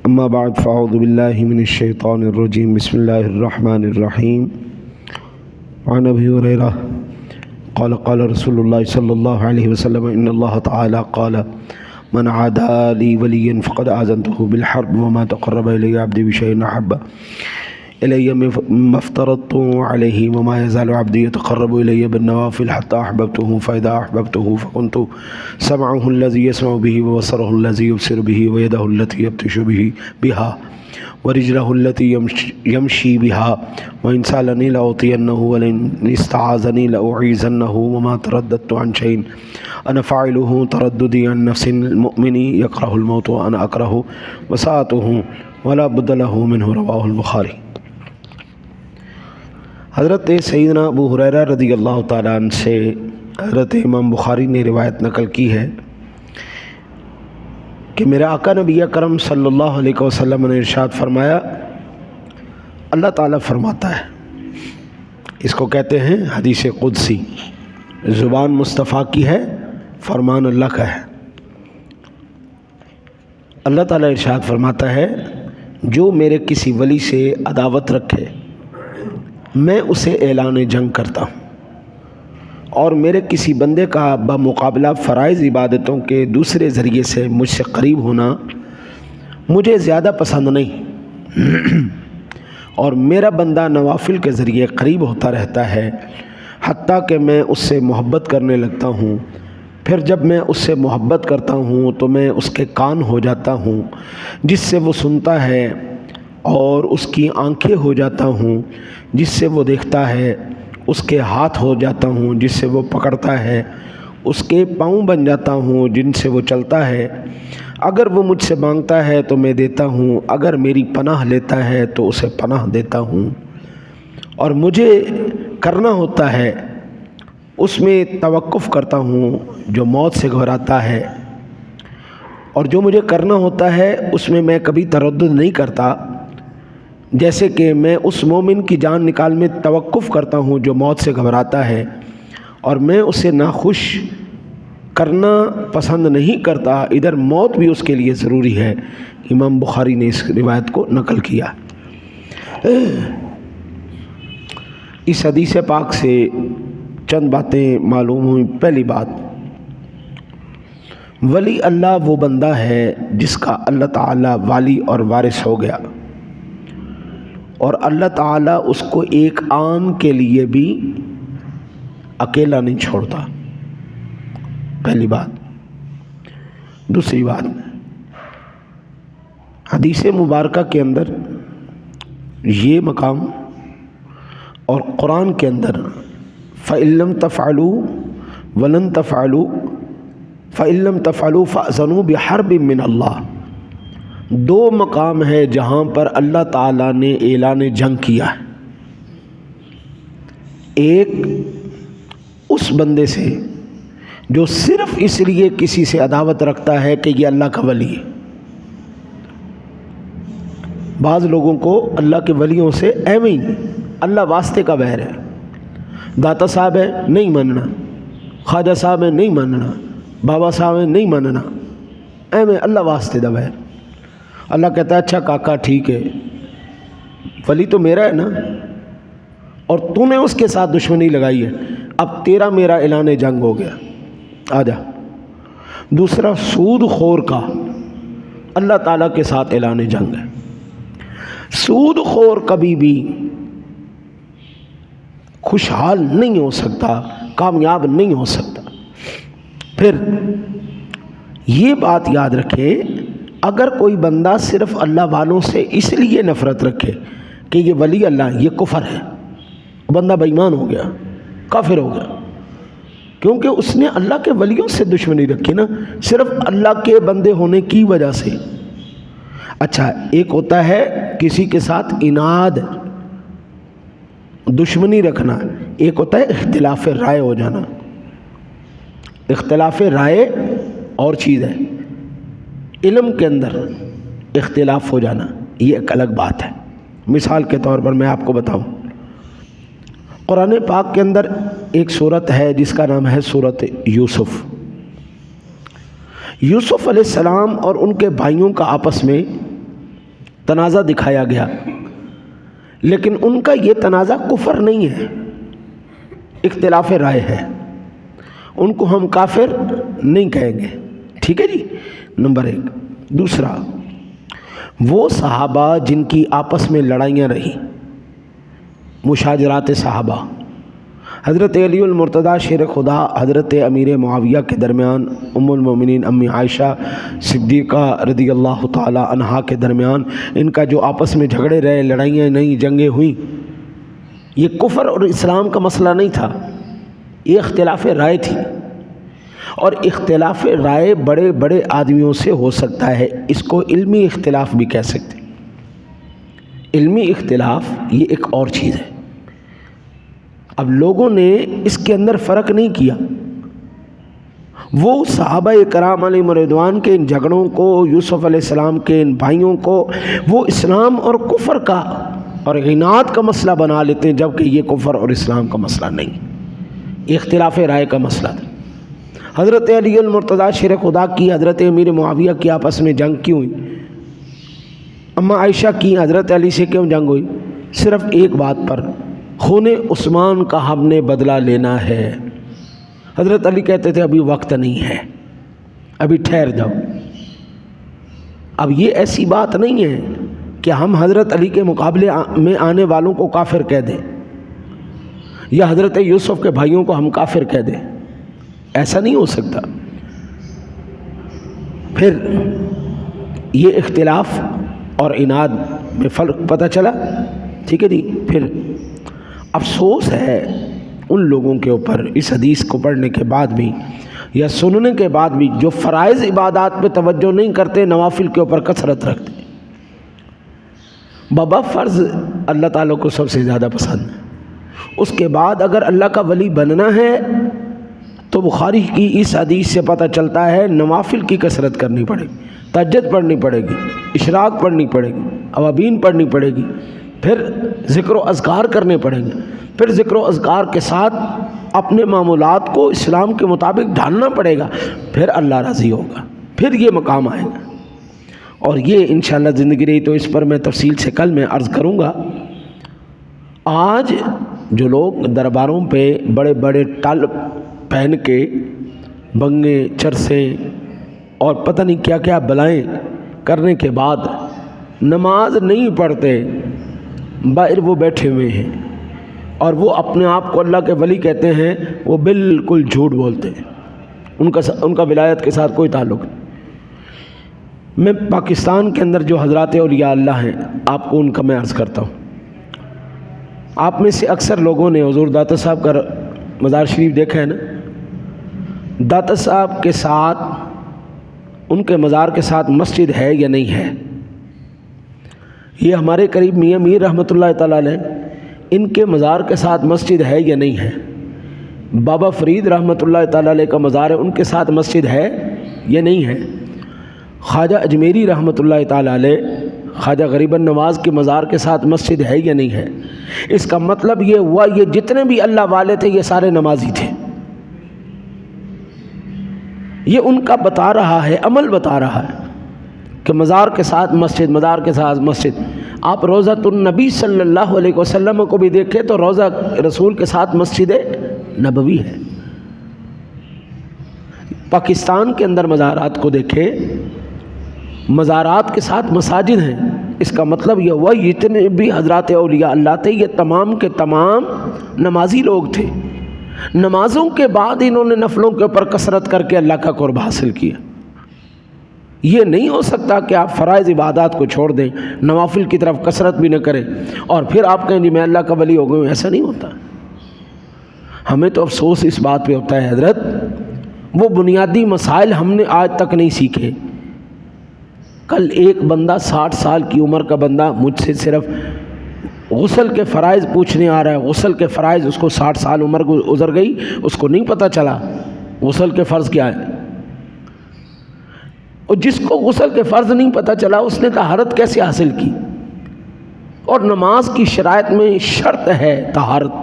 اما بعد فاعوذ باللہ من الشیطان الرجیم بسم اللہ الرحمن الرحیم عن ابی ہریرہ قال قال رسول اللہ صلی اللہ علیہ وسلم ان اللہ تعالی قال من عادى لي وليا فقد آذنته بالحرب وما تقرب إلي عبدي بشيء أحب إلي مما افترضت عليه وما يزال عبدي يتقرب إلي بالنوافل حتى أحببته فإذا أحببته فكنت سمعه الذي يسمع به وبصره الذي يبصر به ويده التي يبطش بها ورجله التي يمشي بها وإن سألني لأعطينه ولئن استعاذني لأعيذنه وما ترددت عن شيء أنا فاعله ترددي عن نفس المؤمن يكره الموت وأنا أكره وساعته ولا بد له منه رواه البخاری۔ حضرت سیدنا ابو ہریرہ رضی اللہ تعالیٰ عنہ سے حضرت امام بخاری نے روایت نقل کی ہے کہ میرے آقا نبی اکرم صلی اللہ علیہ وسلم نے ارشاد فرمایا، اللہ تعالیٰ فرماتا ہے، اس کو کہتے ہیں حدیث قدسی، زبان مصطفیٰ کی ہے، فرمان اللہ کا ہے۔ اللہ تعالیٰ ارشاد فرماتا ہے، جو میرے کسی ولی سے عداوت رکھے میں اسے اعلان جنگ کرتا ہوں، اور میرے کسی بندے کا بمقابلہ فرائض عبادتوں کے دوسرے ذریعے سے مجھ سے قریب ہونا مجھے زیادہ پسند نہیں، اور میرا بندہ نوافل کے ذریعے قریب ہوتا رہتا ہے حتیٰ کہ میں اس سے محبت کرنے لگتا ہوں، پھر جب میں اس سے محبت کرتا ہوں تو میں اس کے کان ہو جاتا ہوں جس سے وہ سنتا ہے، اور اس کی آنکھیں ہو جاتا ہوں جس سے وہ دیکھتا ہے، اس کے ہاتھ ہو جاتا ہوں جس سے وہ پکڑتا ہے، اس کے پاؤں بن جاتا ہوں جن سے وہ چلتا ہے، اگر وہ مجھ سے مانگتا ہے تو میں دیتا ہوں، اگر میری پناہ لیتا ہے تو اسے پناہ دیتا ہوں، اور مجھے کرنا ہوتا ہے اس میں توقف کرتا ہوں جو موت سے گھبراتا ہے، اور جو مجھے کرنا ہوتا ہے اس میں میں کبھی تردد نہیں کرتا، جیسے کہ میں اس مومن کی جان نکال میں توقف کرتا ہوں جو موت سے گھبراتا ہے، اور میں اسے ناخوش کرنا پسند نہیں کرتا، ادھر موت بھی اس کے لیے ضروری ہے۔ امام بخاری نے اس روایت کو نقل کیا۔ اس حدیث پاک سے چند باتیں معلوم ہوئیں۔ پہلی بات، ولی اللہ وہ بندہ ہے جس کا اللہ تعالیٰ والی اور وارث ہو گیا، اور اللہ تعالیٰ اس کو ایک آن کے لیے بھی اکیلا نہیں چھوڑتا، پہلی بات۔ دوسری بات، حدیث مبارکہ کے اندر یہ مقام اور قرآن کے اندر فَإِن لَّمْ تَفْعَلُوا وَلَن تَفْعَلُوا فَإِن لَّمْ تَفْعَلُوا فَأْذَنُوا بِحَرْبٍ مِّنَ اللَّهِ، دو مقام ہے جہاں پر اللہ تعالیٰ نے اعلان جنگ کیا ہے۔ ایک اس بندے سے جو صرف اس لیے کسی سے عداوت رکھتا ہے کہ یہ اللہ کا ولی ہے۔ بعض لوگوں کو اللہ کے ولیوں سے ایویں اللہ واسطے کا بہر ہے، داتا صاحب ہے نہیں ماننا، خواجہ صاحب ہے نہیں ماننا، بابا صاحب ہے نہیں ماننا، ایویں اللہ واسطے دا بہر۔ اللہ کہتا ہے اچھا کاکا ٹھیک ہے، ولی تو میرا ہے نا، اور تو نے اس کے ساتھ دشمنی لگائی ہے، اب تیرا میرا اعلان جنگ ہو گیا، آ جا۔ دوسرا، سود خور کا اللہ تعالیٰ کے ساتھ اعلان جنگ ہے۔ سود خور کبھی بھی خوشحال نہیں ہو سکتا، کامیاب نہیں ہو سکتا۔ پھر یہ بات یاد رکھیں، اگر کوئی بندہ صرف اللہ والوں سے اس لیے نفرت رکھے کہ یہ ولی اللہ، یہ کفر ہے، بندہ بے ایمان ہو گیا، کافر ہو گیا، کیونکہ اس نے اللہ کے ولیوں سے دشمنی رکھی نا، صرف اللہ کے بندے ہونے کی وجہ سے۔ اچھا، ایک ہوتا ہے کسی کے ساتھ اناد دشمنی رکھنا، ایک ہوتا ہے اختلاف رائے ہو جانا۔ اختلاف رائے اور چیز ہے، علم کے اندر اختلاف ہو جانا یہ ایک الگ بات ہے۔ مثال کے طور پر میں آپ کو بتاؤں، قرآن پاک کے اندر ایک سورت ہے جس کا نام ہے سورت یوسف۔ یوسف علیہ السلام اور ان کے بھائیوں کا آپس میں تنازع دکھایا گیا، لیکن ان کا یہ تنازع کفر نہیں ہے، اختلاف رائے ہے، ان کو ہم کافر نہیں کہیں گے، ٹھیک ہے جی، نمبر 1۔ دوسرا، وہ صحابہ جن کی آپس میں لڑائیاں رہیں، مشاجرات صحابہ، حضرت علی المرتضیٰ شیر خدا حضرت امیر معاویہ کے درمیان، ام المومنین امی عائشہ صدیقہ رضی اللہ تعالی عنہا کے درمیان ان کا جو آپس میں جھگڑے رہے، لڑائیاں نہیں، جنگیں ہوئیں، یہ کفر اور اسلام کا مسئلہ نہیں تھا، یہ اختلاف رائے تھی، اور اختلاف رائے بڑے بڑے آدمیوں سے ہو سکتا ہے، اس کو علمی اختلاف بھی کہہ سکتے ہیں۔ علمی اختلاف یہ ایک اور چیز ہے۔ اب لوگوں نے اس کے اندر فرق نہیں کیا، وہ صحابہ کرام علیہم رضوان کے ان جھگڑوں کو، یوسف علیہ السلام کے ان بھائیوں کو، وہ اسلام اور کفر کا اور عناد کا مسئلہ بنا لیتے ہیں، جبکہ یہ کفر اور اسلام کا مسئلہ نہیں، یہ اختلاف رائے کا مسئلہ تھا۔ حضرت علی المرتضیٰ شیر خدا کی حضرت امیر معاویہ کی آپس میں جنگ کیوں ہوئی؟ اما عائشہ کی حضرت علی سے کیوں جنگ ہوئی؟ صرف ایک بات پر، خون عثمان کا ہم نے بدلہ لینا ہے۔ حضرت علی کہتے تھے ابھی وقت نہیں ہے، ابھی ٹھہر جاؤ۔ اب یہ ایسی بات نہیں ہے کہ ہم حضرت علی کے مقابلے میں آنے والوں کو کافر کہہ دیں، یا حضرت یوسف کے بھائیوں کو ہم کافر کہہ دیں، ایسا نہیں ہو سکتا۔ پھر یہ اختلاف اور عناد میں فرق پتہ چلا، ٹھیک ہے جی۔ پھر افسوس ہے ان لوگوں کے اوپر اس حدیث کو پڑھنے کے بعد بھی یا سننے کے بعد بھی جو فرائض عبادات پہ توجہ نہیں کرتے، نوافل کے اوپر کثرت رکھتے۔ بابا فرض اللہ تعالیٰ کو سب سے زیادہ پسند ہے، اس کے بعد اگر اللہ کا ولی بننا ہے تو بخاری کی اس حدیث سے پتہ چلتا ہے نوافل کی کثرت کرنی پڑے گی، تہجد پڑھنی پڑے گی، اشراق پڑھنی پڑے گی، اوابین پڑھنی پڑے گی، پھر ذکر و اذکار کرنے پڑیں گے، پھر ذکر و اذکار کے ساتھ اپنے معمولات کو اسلام کے مطابق ڈھالنا پڑے گا، پھر اللہ راضی ہوگا، پھر یہ مقام آئے گا۔ اور یہ انشاءاللہ زندگی رہی تو اس پر میں تفصیل سے کل میں عرض کروں گا۔ آج جو لوگ درباروں پہ بڑے بڑے ٹال پہن کے بنگے چرسے اور پتہ نہیں کیا کیا بلائیں کرنے کے بعد نماز نہیں پڑھتے، باہر وہ بیٹھے ہوئے ہیں اور وہ اپنے آپ کو اللہ کے ولی کہتے ہیں، وہ بالکل جھوٹ بولتے ہیں، ان کا ولایت کے ساتھ کوئی تعلق نہیں۔ میں پاکستان کے اندر جو حضرات اولیاء اللہ ہیں، آپ کو ان کا میں عرض کرتا ہوں۔ آپ میں سے اکثر لوگوں نے حضور داتا صاحب کا مزار شریف دیکھا ہے نا؟ داتا صاحب کے ساتھ، ان کے مزار کے ساتھ مسجد ہے یا نہیں ہے؟ یہ ہمارے قریب میاں میر رحمۃ اللہ تعالیٰ علیہ، ان کے مزار کے ساتھ مسجد ہے یا نہیں ہے؟ بابا فرید رحمۃ اللہ تعالیٰ علیہ کا مزار ہے، ان کے ساتھ مسجد ہے یا نہیں ہے؟ خواجہ اجمیری رحمۃ اللہ تعالیٰ علیہ، خواجہ غریب النواز کے مزار کے ساتھ مسجد ہے یا نہیں ہے؟ اس کا مطلب یہ ہوا یہ جتنے بھی اللہ والے تھے یہ سارے نمازی تھے۔ یہ ان کا بتا رہا ہے، عمل بتا رہا ہے کہ مزار کے ساتھ مسجد، مزار کے ساتھ مسجد۔ آپ روضۃ النبی صلی اللہ علیہ وسلم کو بھی دیکھیں تو روضہ رسول کے ساتھ مسجد نبوی ہے۔ پاکستان کے اندر مزارات کو دیکھیں، مزارات کے ساتھ مساجد ہیں۔ اس کا مطلب یہ ہوا جتنے بھی حضرات اولیاء اللہ تھے یہ تمام کے تمام نمازی لوگ تھے۔ نمازوں کے بعد انہوں نے نفلوں کے اوپر کثرت کر کے اللہ کا قرب حاصل کیا۔ یہ نہیں ہو سکتا کہ آپ فرائض عبادات کو چھوڑ دیں، نوافل کی طرف کثرت بھی نہ کریں اور پھر آپ کہیں جی میں اللہ کا ولی ہو گیا ہوں، ایسا نہیں ہوتا۔ ہمیں تو افسوس اس بات پہ ہوتا ہے حضرت، وہ بنیادی مسائل ہم نے آج تک نہیں سیکھے۔ کل ایک بندہ 60 سال کی عمر کا بندہ مجھ سے صرف غسل کے فرائض پوچھنے آ رہا ہے۔ غسل کے فرائض، اس کو 60 سال عمر گزر گئی، اس کو نہیں پتہ چلا غسل کے فرض کیا ہے۔ اور جس کو غسل کے فرض نہیں پتہ چلا اس نے طہارت کیسے حاصل کی؟ اور نماز کی شرائط میں شرط ہے طہارت۔